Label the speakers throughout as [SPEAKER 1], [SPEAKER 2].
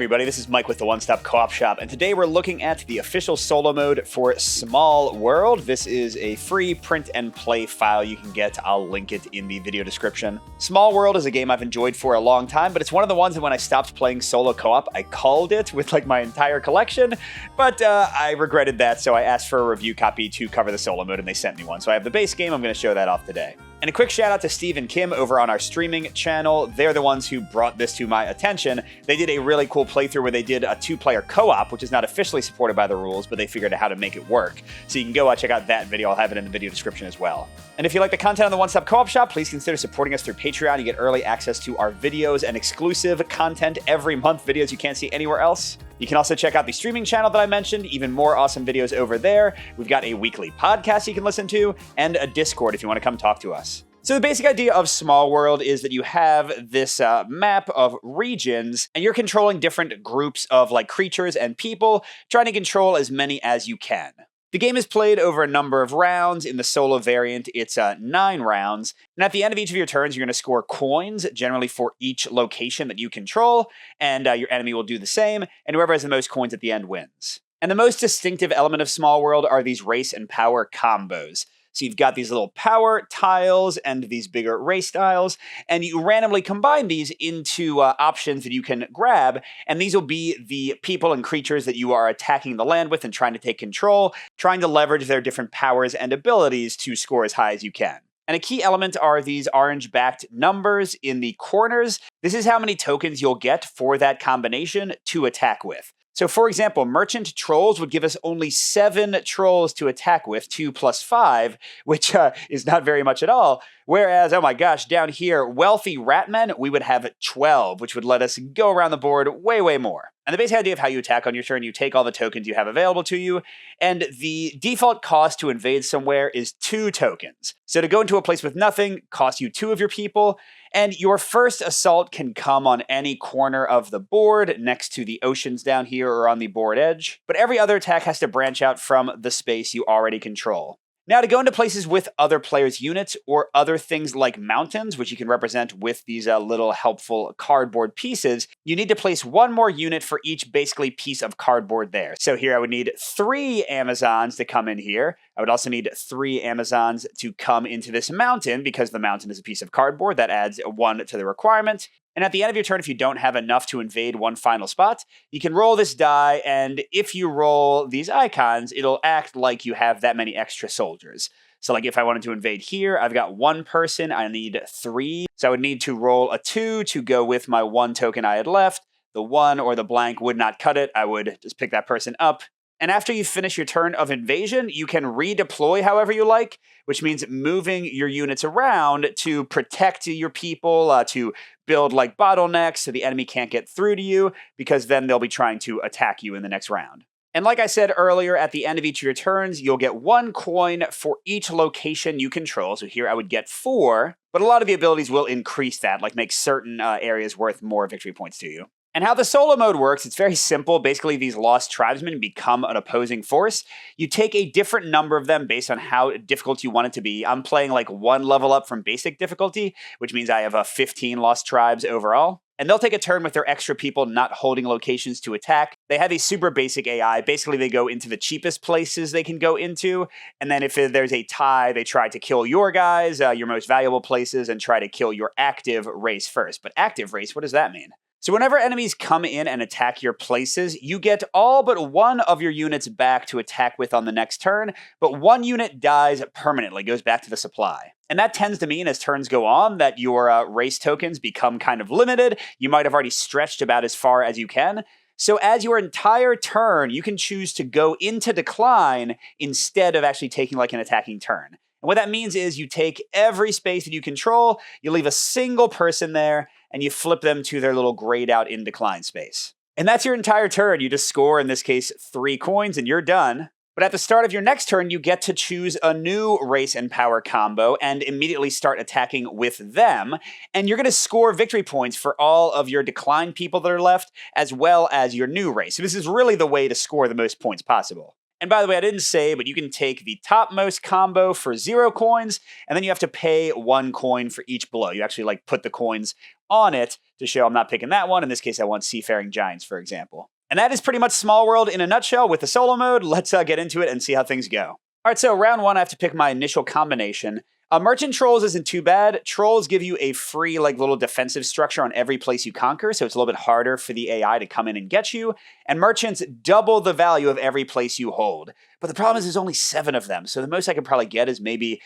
[SPEAKER 1] everybody, this is Mike with the One Stop Co-op Shop, and today we're looking at the official solo mode for Small World. This is a free print and play file you can get. I'll link it in the video description. Small World is a game I've enjoyed for a long time, but it's one of the ones that when I stopped playing solo co-op, I culled it with like my entire collection, but I regretted that, so I asked for a review copy to cover the solo mode, and they sent me one. So I have the base game. I'm going to show that off today. And a quick shout out to Steve and Kim over on our streaming channel. They're the ones who brought this to my attention. They did a really cool playthrough where they did a 2-player co-op, which is not officially supported by the rules, but they figured out how to make it work. So you can go check out that video. I'll have it in the video description as well. And if you like the content on the One Stop Co-op Shop, please consider supporting us through Patreon. You get early access to our videos and exclusive content every month, videos you can't see anywhere else. You can also check out the streaming channel that I mentioned, even more awesome videos over there. We've got a weekly podcast you can listen to, and a Discord if you want to come talk to us. So the basic idea of Small World is that you have this map of regions, and you're controlling different groups of like creatures and people, trying to control as many as you can. The game is played over a number of rounds. In the solo variant, it's 9 rounds. And at the end of each of your turns, you're going to score coins, generally for each location that you control, and your enemy will do the same, and whoever has the most coins at the end wins. And the most distinctive element of Small World are these race and power combos. So you've got these little power tiles and these bigger race tiles, and you randomly combine these into options that you can grab, and these will be the people and creatures that you are attacking the land with and trying to take control, trying to leverage their different powers and abilities to score as high as you can. And a key element are these orange-backed numbers in the corners. This is how many tokens you'll get for that combination to attack with. So for example, Merchant Trolls would give us only 7 trolls to attack with, 2 plus 5, which is not very much at all. Whereas, oh my gosh, down here, Wealthy Ratmen, we would have 12, which would let us go around the board way, way more. And the basic idea of how you attack on your turn, you take all the tokens you have available to you, and the default cost to invade somewhere is 2 tokens. So to go into a place with nothing costs you 2 of your people, and your first assault can come on any corner of the board, next to the oceans down here or on the board edge, but every other attack has to branch out from the space you already control. Now, to go into places with other players' units or other things like mountains, which you can represent with these little helpful cardboard pieces, you need to place 1 more unit for each basically piece of cardboard there. So here I would need 3 Amazons to come in here. I would also need 3 Amazons to come into this mountain because the mountain is a piece of cardboard. That adds 1 to the requirement. And at the end of your turn, if you don't have enough to invade one final spot, you can roll this die, and if you roll these icons, it'll act like you have that many extra soldiers. So like if I wanted to invade here, I've got 1 person, I need 3. So I would need to roll a 2 to go with my 1 token I had left. The 1 or the blank would not cut it. I would just pick that person up. And after you finish your turn of invasion, you can redeploy however you like, which means moving your units around to protect your people, to build like bottlenecks so the enemy can't get through to you, because then they'll be trying to attack you in the next round. And like I said earlier, at the end of each of your turns, you'll get 1 coin for each location you control. So here I would get 4, but a lot of the abilities will increase that, like make certain areas worth more victory points to you. And how the solo mode works, it's very simple. Basically, these lost tribesmen become an opposing force. You take a different number of them based on how difficult you want it to be. I'm playing like 1 level up from basic difficulty, which means I have 15 lost tribes overall. And they'll take a turn with their extra people not holding locations to attack. They have a super basic AI. Basically, they go into the cheapest places they can go into. And then if there's a tie, they try to kill your guys, your most valuable places, and try to kill your active race first. But active race, what does that mean? So whenever enemies come in and attack your places, you get all but 1 of your units back to attack with on the next turn, but 1 unit dies permanently, goes back to the supply. And that tends to mean as turns go on that your race tokens become kind of limited. You might have already stretched about as far as you can. So as your entire turn, you can choose to go into decline instead of actually taking like an attacking turn. And what that means is you take every space that you control, you leave a single person there, and you flip them to their little grayed out in decline space. And that's your entire turn. You just score, in this case, 3 coins, and you're done. But at the start of your next turn, you get to choose a new race and power combo and immediately start attacking with them. And you're going to score victory points for all of your declined people that are left, as well as your new race. So this is really the way to score the most points possible. And And by the way, I didn't say, but you can take the topmost combo for 0 coins, and then you have to pay 1 coin for each below. You actually like put the coins on it to show I'm not picking that one. In this case, I want Seafaring Giants, for example. And that is pretty much Small World in a nutshell with the solo mode. Let's get into it and see how things go. All right, so round 1, I have to pick my initial combination. Merchant Trolls isn't too bad. Trolls give you a free like little defensive structure on every place you conquer, so it's a little bit harder for the AI to come in and get you. And Merchants double the value of every place you hold. But the problem is there's only 7 of them, so the most I could probably get is maybe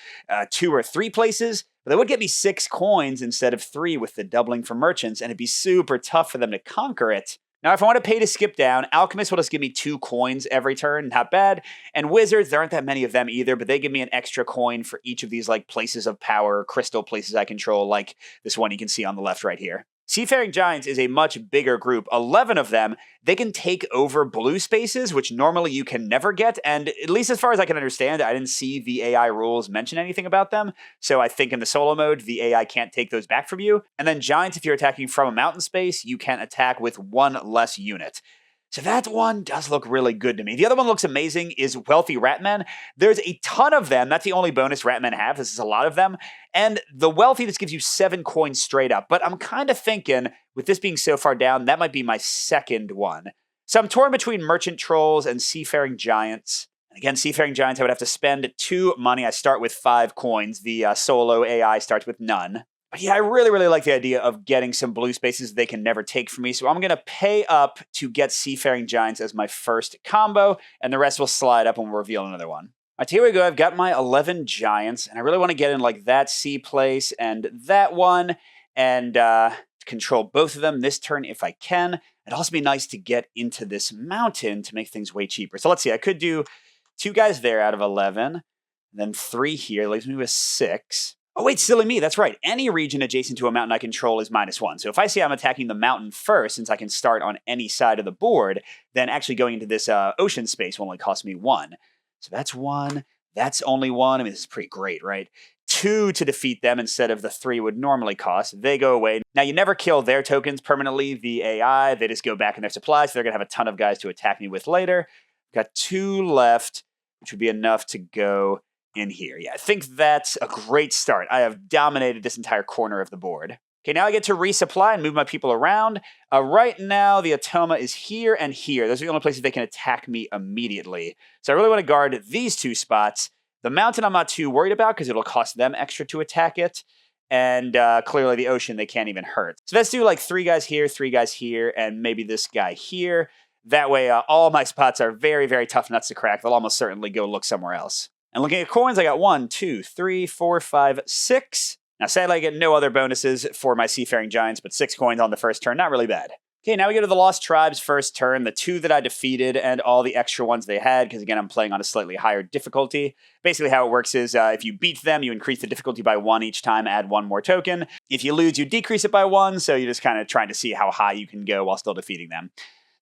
[SPEAKER 1] 2 or 3 places. But that would get me 6 coins instead of 3 with the doubling for Merchants, and it'd be super tough for them to conquer it. Now, if I want to pay to skip down, Alchemists will just give me 2 coins every turn, not bad. And Wizards, there aren't that many of them either, but they give me an extra coin for each of these like places of power, crystal places I control, like this one you can see on the left right here. Seafaring Giants is a much bigger group, 11 of them. They can take over blue spaces, which normally you can never get, and at least as far as I can understand, I didn't see the AI rules mention anything about them, so I think in the solo mode, the AI can't take those back from you. And then Giants, if you're attacking from a mountain space, you can attack with 1 less unit. So that one does look really good to me. The other one looks amazing is Wealthy Ratmen. There's a ton of them. That's the only bonus Ratmen have. This is a lot of them. And the Wealthy just gives you 7 coins straight up. But I'm kind of thinking, with this being so far down, that might be my second one. So I'm torn between Merchant Trolls and Seafaring Giants. And again, Seafaring Giants, I would have to spend 2 money. I start with 5 coins. The solo AI starts with none. But yeah, I really, really like the idea of getting some blue spaces they can never take from me. So I'm going to pay up to get Seafaring Giants as my first combo, and the rest will slide up when we reveal another one. All right, here we go. I've got my 11 Giants, and I really want to get in like that sea place and that one, and control both of them this turn if I can. It'd also be nice to get into this mountain to make things way cheaper. So let's see. I could do 2 guys there out of 11, then 3 here. Leaves me with 6. Oh, wait, silly me. That's right. Any region adjacent to a mountain I control is -1. So if I say I'm attacking the mountain first, since I can start on any side of the board, then actually going into this ocean space will only cost me 1. So that's 1. That's only 1. I mean, this is pretty great, right? 2 to defeat them instead of the 3 would normally cost. They go away. Now, you never kill their tokens permanently, the AI. They just go back in their supply, so they're going to have a ton of guys to attack me with later. Got 2 left, which would be enough to go in here. Yeah, I think that's a great start. I have dominated this entire corner of the board. Okay, now I get to resupply and move my people around. Right now, the Atoma is here and here. Those are the only places they can attack me immediately. So I really want to guard these 2 spots. The mountain I'm not too worried about because it'll cost them extra to attack it. And clearly the ocean they can't even hurt. So let's do like 3 guys here, 3 guys here, and maybe this guy here. That way all my spots are very, very tough nuts to crack. They'll almost certainly go look somewhere else. And looking at coins, I got 1, 2, 3, 4, 5, 6. Now, sadly, I get no other bonuses for my Seafaring Giants, but 6 coins on the first turn, not really bad. Okay, now we go to the Lost Tribes first turn, the 2 that I defeated and all the extra ones they had, because again, I'm playing on a slightly higher difficulty. Basically how it works is if you beat them, you increase the difficulty by 1 each time, add 1 more token. If you lose, you decrease it by 1, so you're just kind of trying to see how high you can go while still defeating them.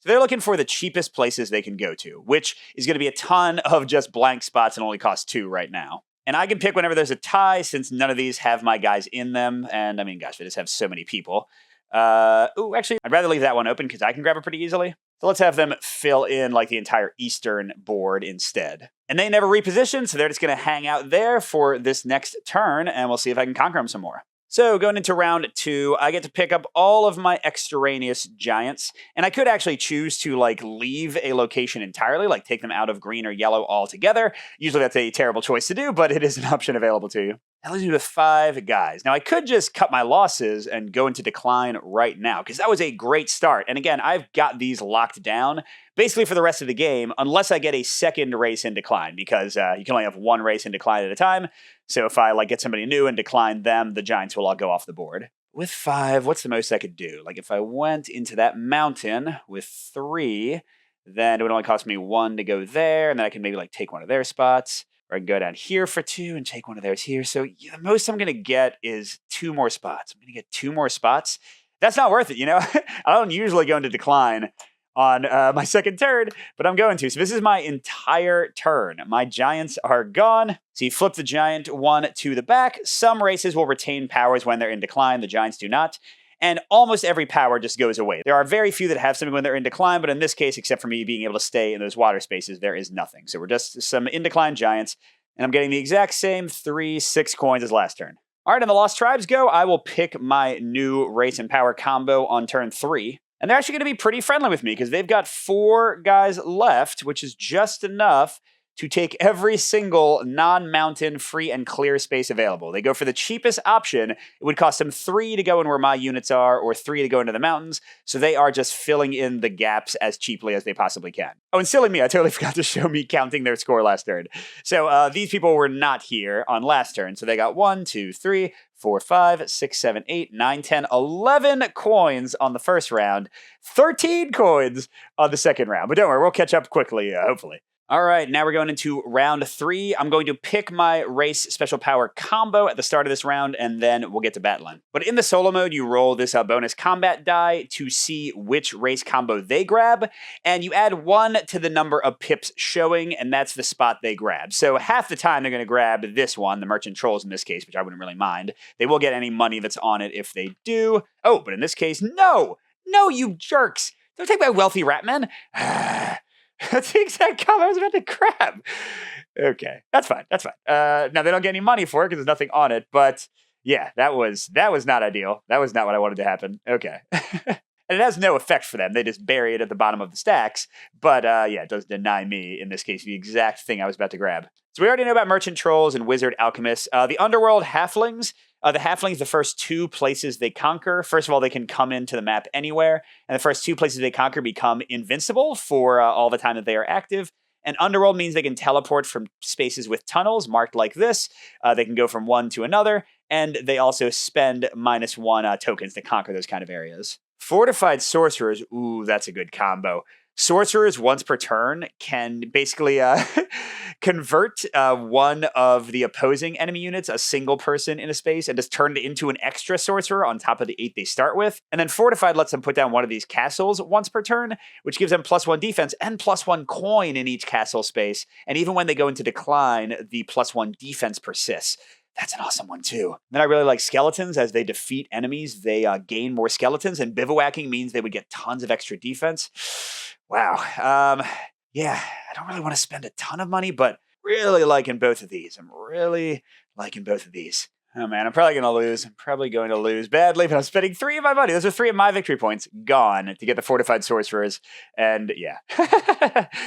[SPEAKER 1] So they're looking for the cheapest places they can go to, which is going to be a ton of just blank spots and only cost 2 right now. And I can pick whenever there's a tie, since none of these have my guys in them. And I mean, gosh, they just have so many people. Actually, I'd rather leave that one open because I can grab it pretty easily. So let's have them fill in like the entire eastern board instead. And they never reposition, so they're just going to hang out there for this next turn, and we'll see if I can conquer them some more. So going into round 2, I get to pick up all of my extraneous giants, and I could actually choose to like leave a location entirely, like take them out of green or yellow altogether. Usually that's a terrible choice to do, but it is an option available to you. That leaves me with 5 guys. Now I could just cut my losses and go into decline right now, because that was a great start. And again, I've got these locked down basically for the rest of the game, unless I get a second race in decline, because you can only have 1 race in decline at a time. So if I like get somebody new and decline them, the giants will all go off the board. With 5, what's the most I could do? Like if I went into that mountain with 3, then it would only cost me 1 to go there, and then I can maybe like take one of their spots. Or I can go down here for 2 and take one of theirs here. So yeah, the most I'm going to get is 2 more spots. I'm going to get 2 more spots. That's not worth it, you know? I don't usually go into decline on my second turn, but I'm going to. So this is my entire turn. My giants are gone. So you flip the giant 1 to the back. Some races will retain powers when they're in decline. The giants do not. and almost every power just goes away. There are very few that have something when they're in decline, but in this case, except for me being able to stay in those water spaces, there is nothing. So we're just some in decline giants, and I'm getting the exact same 6 coins as last turn. All right, on the Lost Tribes go, I will pick my new race and power combo on turn 3. And they're actually going to be pretty friendly with me because they've got 4 guys left, which is just enough to take every single non-mountain free and clear space available. They go for the cheapest option. It would cost them 3 to go in where my units are, or 3 to go into the mountains, so they are just filling in the gaps as cheaply as they possibly can. Oh, and silly me, I totally forgot to show me counting their score last turn. So these people were not here on last turn, so they got 1, 2, 3, 4, 5, 6, 7, 8, 9, 10, 11 coins on the first round, 13 coins on the second round. But don't worry, we'll catch up quickly, hopefully. All right, now we're going into round 3. I'm going to pick my race special power combo at the start of this round, and then we'll get to battling. But in the solo mode, you roll this bonus combat die to see which race combo they grab, and you add 1 to the number of pips showing, and that's the spot they grab. So half the time they're going to grab this one, the Merchant Trolls in this case, which I wouldn't really mind. They will get any money that's on it if they do. Oh, but in this case, no! No, you jerks! Don't take my wealthy rat men! That's the exact combo I was about to grab. Okay, that's fine. That's fine. Now they don't get any money for it because there's nothing on it. But yeah, that was not ideal. That was not what I wanted to happen. Okay, and it has no effect for them. They just bury it at the bottom of the stacks. But yeah, it does deny me in this case the exact thing I was about to grab. So we already know about Merchant Trolls and Wizard Alchemists. The Underworld Halflings. The Halflings, the first 2 places they conquer, first of all, they can come into the map anywhere, and the first 2 places they conquer become invincible for all the time that they are active. And Underworld means they can teleport from spaces with tunnels marked like this. They can go from one to another, and they also spend -1 tokens to conquer those kind of areas. Fortified Sorcerers, ooh, that's a good combo. Sorcerers, once per turn, can basically convert one of the opposing enemy units, a single person in a space, and just turn it into an extra sorcerer on top of the 8 they start with. And then Fortified lets them put down one of these castles once per turn, which gives them +1 defense and +1 coin in each castle space. And even when they go into decline, the +1 defense persists. That's an awesome one, too. Then I really like skeletons. As they defeat enemies, they gain more skeletons, and bivouacking means they would get tons of extra defense. Wow. Yeah, I don't really want to spend a ton of money, but really liking both of these. I'm really liking both of these. Oh, man, I'm probably going to lose. I'm probably going to lose badly, but I'm spending 3 of my money. Those are 3 of my victory points gone to get the Fortified Sorcerers. And yeah.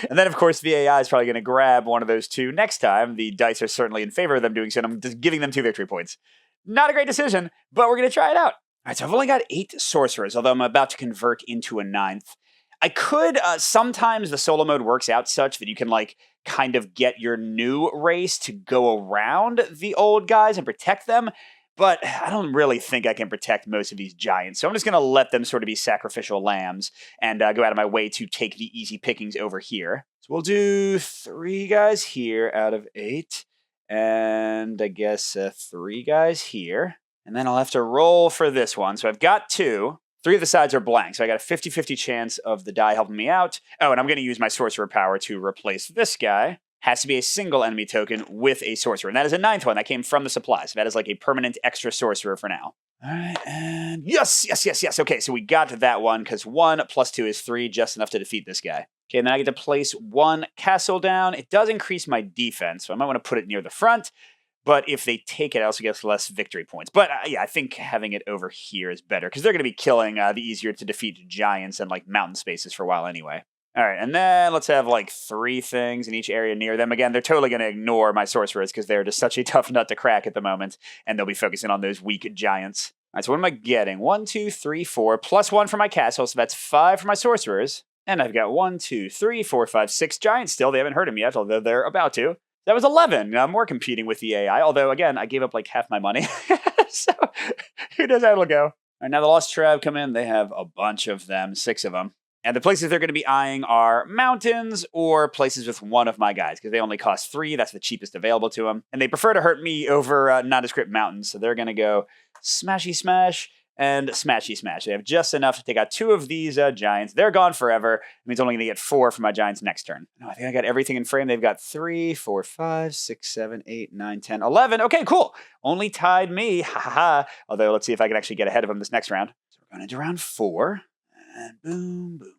[SPEAKER 1] And then, of course, the AI is probably going to grab one of those 2 next time. The dice are certainly in favor of them doing so, and I'm just giving them 2 victory points. Not a great decision, but we're going to try it out. All right, so I've only got 8 Sorcerers, although I'm about to convert into a 9th. I could, sometimes the solo mode works out such that you can, like, kind of get your new race to go around the old guys and protect them, but I don't really think I can protect most of these giants, so I'm just going to let them sort of be sacrificial lambs and go out of my way to take the easy pickings over here. So we'll do 3 guys here out of 8, and I guess 3 guys here, and then I'll have to roll for this one. So I've got 2. 3 of the sides are blank, so I got a 50-50 chance of the die helping me out. Oh, and I'm going to use my sorcerer power to replace this guy. Has to be a single enemy token with a sorcerer, and that is a 9th one. That came from the supply, so that is like a permanent extra sorcerer for now. All right, and yes. Okay, so we got that one, because 1 + 2 is 3, just enough to defeat this guy. Okay, and then I get to place 1 castle down. It does increase my defense, so I might want to put it near the front. But if they take it, I also get less victory points. But yeah, I think having it over here is better, because they're going to be killing the easier to defeat giants and like mountain spaces for a while anyway. All right, and then let's have like 3 things in each area near them. Again, they're totally going to ignore my sorcerers because they're just such a tough nut to crack at the moment, and they'll be focusing on those weak giants. All right, so what am I getting? 1, 2, 3, 4, +1 for my castle, so that's 5 for my sorcerers. And I've got 1, 2, 3, 4, 5, 6 giants still. They haven't heard them yet, although they're about to. That was 11. More competing with the AI, although, again, I gave up like half my money. So, who knows how it'll go. All right, now the Lost Tribe come in. They have a bunch of them, 6 of them. And the places they're going to be eyeing are mountains or places with one of my guys, because they only cost 3. That's the cheapest available to them. And they prefer to hurt me over nondescript mountains, so they're going to go smashy smash and smashy smash. They have just enough to take out 2 of these giants. They're gone forever. It means I'm only going to get 4 from my giants next turn. No, I think I got everything in frame. They've got 3, 4, 5, 6, 7, 8, 9, 10, 11. Okay, cool. Only tied me. Ha ha ha. Although, let's see if I can actually get ahead of them this next round. So we're Going into round 4. And boom, boom,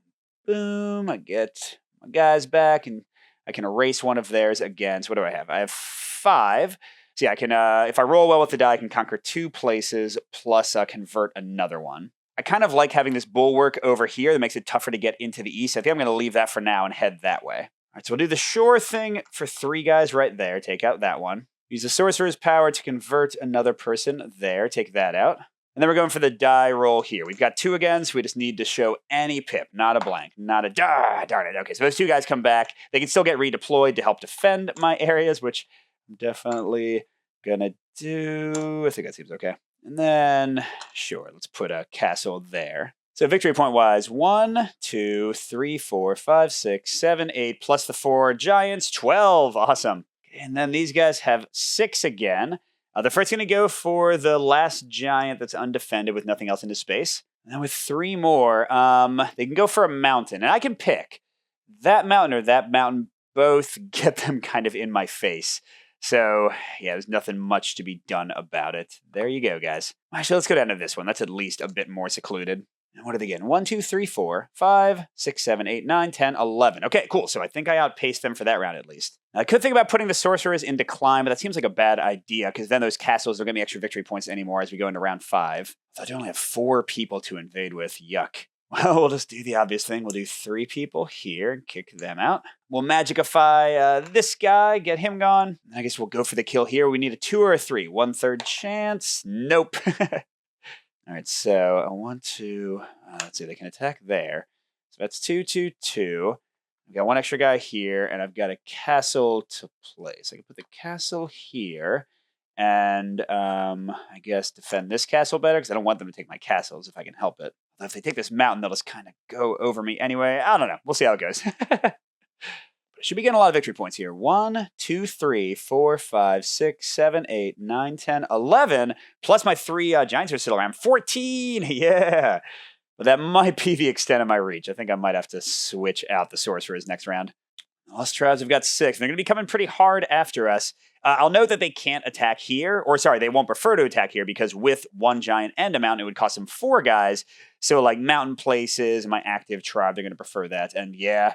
[SPEAKER 1] boom. I get my guys back, and I can erase one of theirs again. So what do I have? I have 5. So yeah, I can, if I roll well with the die, I can conquer 2 places plus convert another one. I kind of like having this bulwark over here that makes it tougher to get into the east. I think I'm going to leave that for now and head that way. All right, so we'll do the shore thing for 3 guys right there. Take out that one. Use the sorcerer's power to convert another person there. Take that out. And then we're going for the die roll here. We've got 2 again, so we just need to show any pip, not a blank, not a darn it. Okay, so those 2 guys come back. They can still get redeployed to help defend my areas, which I'm definitely gonna do. I think that seems okay. And then, sure, let's put a castle there. So victory point wise, 1, 2, 3, 4, 5, 6, 7, 8, plus the 4 giants, 12. Awesome. And then these guys have 6 again. The first going to go for the last giant that's undefended with nothing else into space. And then with 3 more, they can go for a mountain. And I can pick that mountain or that mountain. Both get them kind of in my face. So, yeah, there's nothing much to be done about it. There you go, guys. Actually, let's go down to this one. That's at least a bit more secluded. And what are they getting? 1, 2, 3, 4, 5, 6, 7, 8, 9, 10, 11. Okay, cool. So I think I outpaced them for that round at least. I could think about putting the sorcerers in decline, but that seems like a bad idea because then those castles don't get me extra victory points anymore as we go into round 5. I only have 4 people to invade with. Yuck. Well, we'll just do the obvious thing. We'll do 3 people here and kick them out. We'll magicify this guy, get him gone. I guess we'll go for the kill here. We need a 2 or a 3. 1/3 chance. Nope. All right, so I want to, let's see, they can attack there. So that's 2, 2, 2. I've got 1 extra guy here, and I've got a castle to place. I can put the castle here, and I guess defend this castle better, because I don't want them to take my castles if I can help it. Although if they take this mountain, they'll just kind of go over me anyway. I don't know. We'll see how it goes. Should be getting a lot of victory points here. 1, 2, 3, 4, 5, 6, 7, 8, 9, 10, 11. Plus my 3 giants are still around. 14! Yeah! But that might be the extent of my reach. I think I might have to switch out the sorcerers next round. Lost Tribes have got 6. They're going to be coming pretty hard after us. I'll note that they can't attack here. Or sorry, they won't prefer to attack here because with 1 giant and a mountain, it would cost them 4 guys. So like mountain places, my active tribe, they're going to prefer that. And yeah,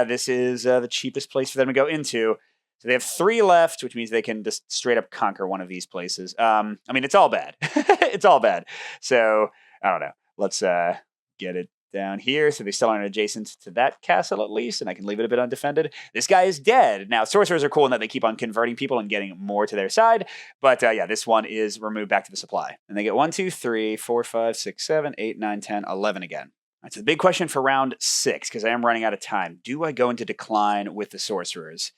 [SPEAKER 1] this is the cheapest place for them to go into. So they have 3 left, which means they can just straight up conquer one of these places. I mean, it's all bad. It's all bad. So, I don't know. Let's get it down here. So they still aren't adjacent to that castle at least, and I can leave it a bit undefended. This guy is dead. Now, sorcerers are cool in that they keep on converting people and getting more to their side. But yeah, this one is removed back to the supply. And they get 1, 2, 3, 4, 5, 6, 7, 8, 9, 10, 11 again. All right, so the big question for round 6, because I am running out of time. Do I go into decline with the sorcerers?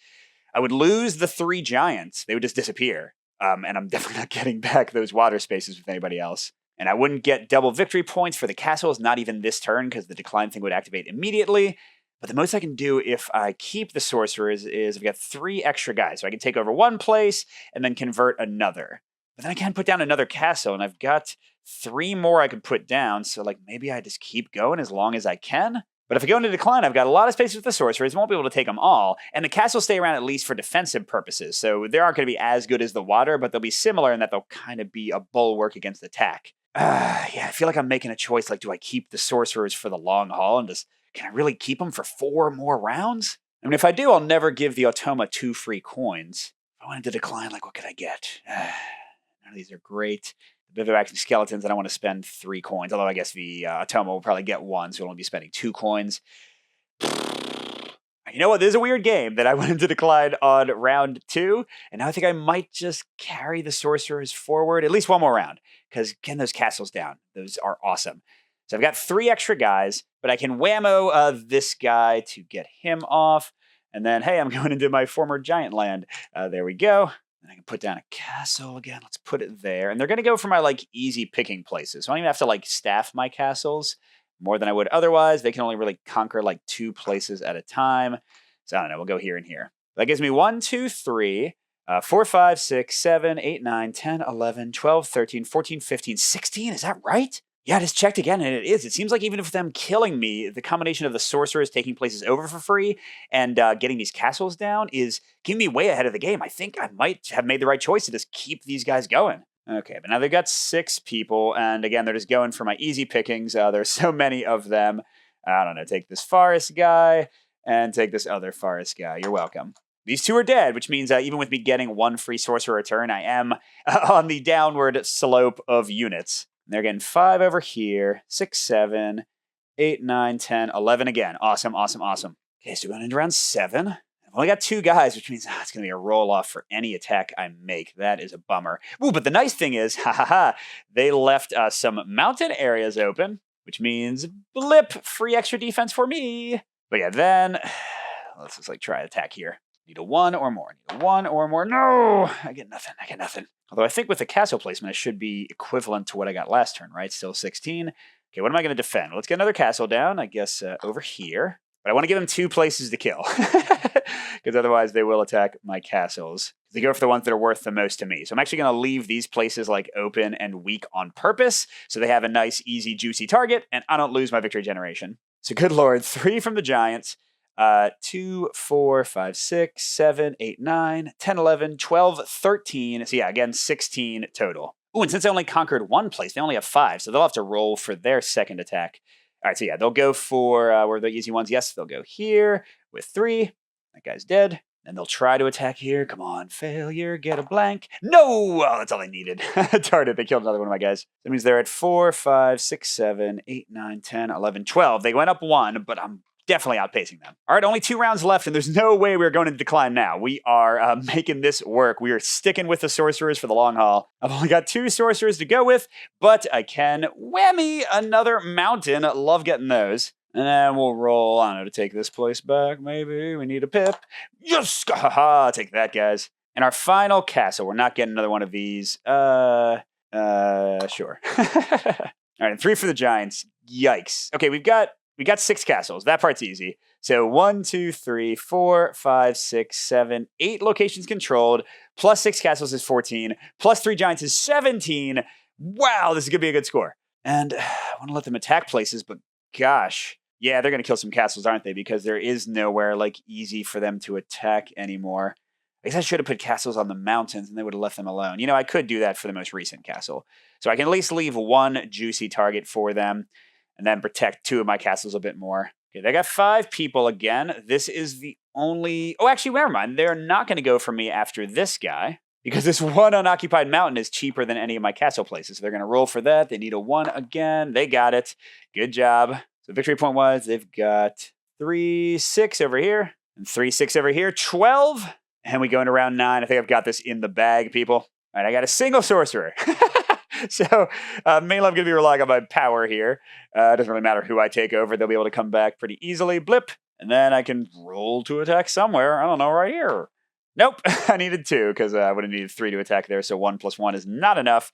[SPEAKER 1] I would lose the 3 giants. They would just disappear. And I'm definitely not getting back those water spaces with anybody else. And I wouldn't get double victory points for the castles, not even this turn, because the decline thing would activate immediately. But the most I can do if I keep the sorcerers is I've got 3 extra guys. So I can take over 1 place and then convert another. But then I can't put down another castle, and I've got 3 more I could put down. So like maybe I just keep going as long as I can. But if I go into decline, I've got a lot of space with the sorcerers. Won't be able to take them all. And the castles stay around at least for defensive purposes. So they aren't going to be as good as the water, but they'll be similar in that they'll kind of be a bulwark against attack. Yeah, I feel like I'm making a choice. Like, do I keep the sorcerers for the long haul and just, can I really keep them for 4 more rounds? I mean, if I do, I'll never give the Automa 2 free coins. If I wanted to decline, like, what could I get? None of these are great. The Bivouac Skeletons, I don't want to spend 3 coins, although I guess the Automa will probably get 1, so we'll only be spending 2 coins. You know what? This is a weird game that I went into decline on round 2, and now I think I might just carry the sorcerers forward at least 1 more round, because getting those castles down, those are awesome. So I've got 3 extra guys, but I can whammo this guy to get him off, and then, hey, I'm going into my former giant land. There we go. And I can put down a castle again. Let's put it there. And they're going to go for my, like, easy picking places. So I don't even have to, like, staff my castles more than I would otherwise. They can only really conquer, like, 2 places at a time. So I don't know. We'll go here and here. That gives me 1, 2, 3, 4, 5, 6, 7, 8, 9, 10, 11, 12, 13, 14, 15, 16. Is that right? Yeah, I just checked again, and it is. It seems like even if them killing me, the combination of the sorcerers taking places over for free and getting these castles down is keeping me way ahead of the game. I think I might have made the right choice to just keep these guys going. Okay, but now they've got 6 people, and again, they're just going for my easy pickings. There's so many of them. I don't know, take this forest guy, and take this other forest guy. You're welcome. These 2 are dead, which means even with me getting 1 free sorcerer return, I am on the downward slope of units. They're getting 5 over here, 6, 7, 8, 9, 10, 11 again. Awesome, awesome, awesome. Okay, so we're going into round 7. I've only got 2 guys, which means it's going to be a roll-off for any attack I make. That is a bummer. Ooh, but the nice thing is, they left some mountain areas open, which means blip, free extra defense for me. But yeah, then let's just try attack here. Need a 1 or more. Need a 1 or more. No! I get nothing. I get nothing. Although I think with the castle placement, I should be equivalent to what I got last turn, right? Still 16. Okay, what am I going to defend? Let's get another castle down, I guess, over here. But I want to give them 2 places to kill. Because otherwise they will attack my castles. They go for the ones that are worth the most to me. So I'm actually going to leave these places open and weak on purpose. So they have a nice, easy, juicy target. And I don't lose my victory generation. So good lord, 3 from the giants. 2, 4, 5, 6, 7, 8, 9, 10, 11, 12, 13. So yeah, again, 16 total. Ooh, and since I only conquered 1 place, they only have 5. So they'll have to roll for their second attack. All right, so yeah, they'll go for, where the easy ones? Yes, they'll go here with 3. That guy's dead. And they'll try to attack here. Come on, failure, get a blank. No! Oh, that's all they needed. Darn it, they killed another one of my guys. That means they're at 4, 5, 6, 7, 8, 9, 10, 11, 12. They went up 1, but I'm definitely outpacing them. All right, only 2 rounds left, and there's no way we're going to decline now. We are making this work. We are sticking with the sorcerers for the long haul. I've only got 2 sorcerers to go with, but I can whammy another mountain. Love getting those. And then we'll roll, I don't know, to take this place back, maybe. We need a pip. Yes! Haha, take that, guys. And our final castle. We're not getting another one of these. Sure. All right, and 3 for the giants. Yikes. Okay, we got 6 castles. That part's easy. So 1, 2, 3, 4, 5, 6, 7, 8 locations controlled, plus 6 castles is 14, plus 3 giants is 17. Wow, this is going to be a good score. And I want to let them attack places, but gosh. Yeah, they're going to kill some castles, aren't they? Because there is nowhere, easy for them to attack anymore. I guess I should have put castles on the mountains and they would have left them alone. You know, I could do that for the most recent castle. So I can at least leave 1 juicy target for them and then protect 2 of my castles a bit more. Okay, they got 5 people again. This is the only... Oh, actually, never mind. They're not going to go for me after this guy because this 1 unoccupied mountain is cheaper than any of my castle places. So they're going to roll for that. They need a 1 again. They got it. Good job. So victory point was they've got 3, 6 over here and 3, 6 over here. 12. And we go into round 9. I think I've got this in the bag, people. All right, I got a single sorcerer. So mainly I'm going to be relying on my power here. It doesn't really matter who I take over. They'll be able to come back pretty easily. Blip. And then I can roll to attack somewhere. I don't know, right here. Nope. I needed 2 because I would have needed 3 to attack there. So 1 plus 1 is not enough.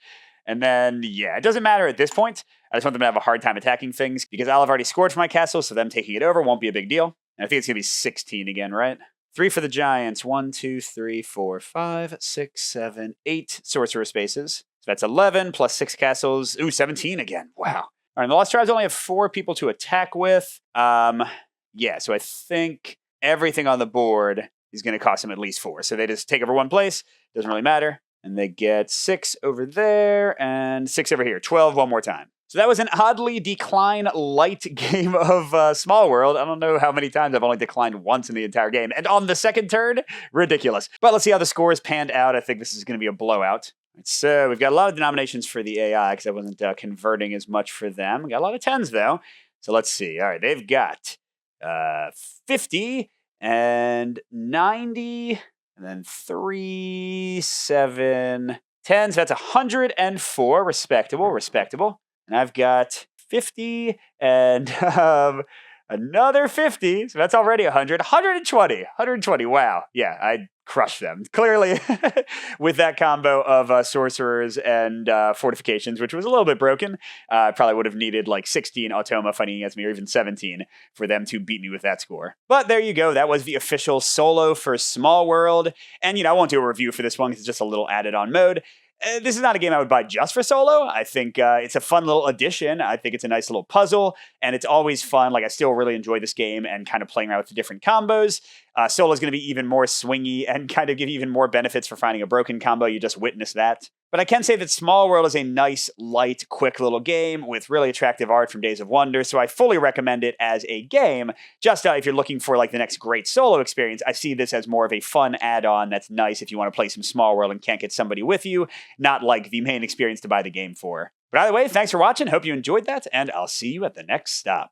[SPEAKER 1] And then, yeah, it doesn't matter at this point. I just want them to have a hard time attacking things because I'll have already scored for my castle, so them taking it over won't be a big deal. And I think it's going to be 16 again, right? 3 for the giants. 1, 2, 3, 4, 5, 6, 7, 8 sorcerer spaces. So that's 11 plus 6 castles. Ooh, 17 again. Wow. All right, the Lost Tribes only have 4 people to attack with. Yeah, so I think everything on the board is going to cost them at least 4. So they just take over 1 place. Doesn't really matter. And they get 6 over there and 6 over here. 12 one more time. So that was an oddly decline-light game of Small World. I don't know how many times I've only declined once in the entire game. And on the second turn, ridiculous. But let's see how the scores panned out. I think this is going to be a blowout. So we've got a lot of denominations for the AI because I wasn't converting as much for them. We got a lot of 10s, though. So let's see. All right, they've got 50 and 90... and then 3, 7, 10. So that's 104. Respectable. And I've got 50 and another 50. So that's already 100. 120. Wow. Yeah, I crushed them. Clearly, with that combo of sorcerers and fortifications, which was a little bit broken. I probably would have needed 16 automa fighting against me, or even 17, for them to beat me with that score. But there you go. That was the official solo for Small World. And, I won't do a review for this one because it's just a little added-on mode. This is not a game I would buy just for solo. I think it's a fun little addition. I think it's a nice little puzzle, and it's always fun. I still really enjoy this game and kind of playing around with the different combos. Solo is going to be even more swingy and kind of give you even more benefits for finding a broken combo. You just witnessed that. But I can say that Small World is a nice, light, quick little game with really attractive art from Days of Wonder, so I fully recommend it as a game. Just if you're looking for like the next great solo experience, I see this as more of a fun add-on that's nice if you want to play some Small World and can't get somebody with you, not like the main experience to buy the game for. But either way, thanks for watching, hope you enjoyed that, and I'll see you at the next stop.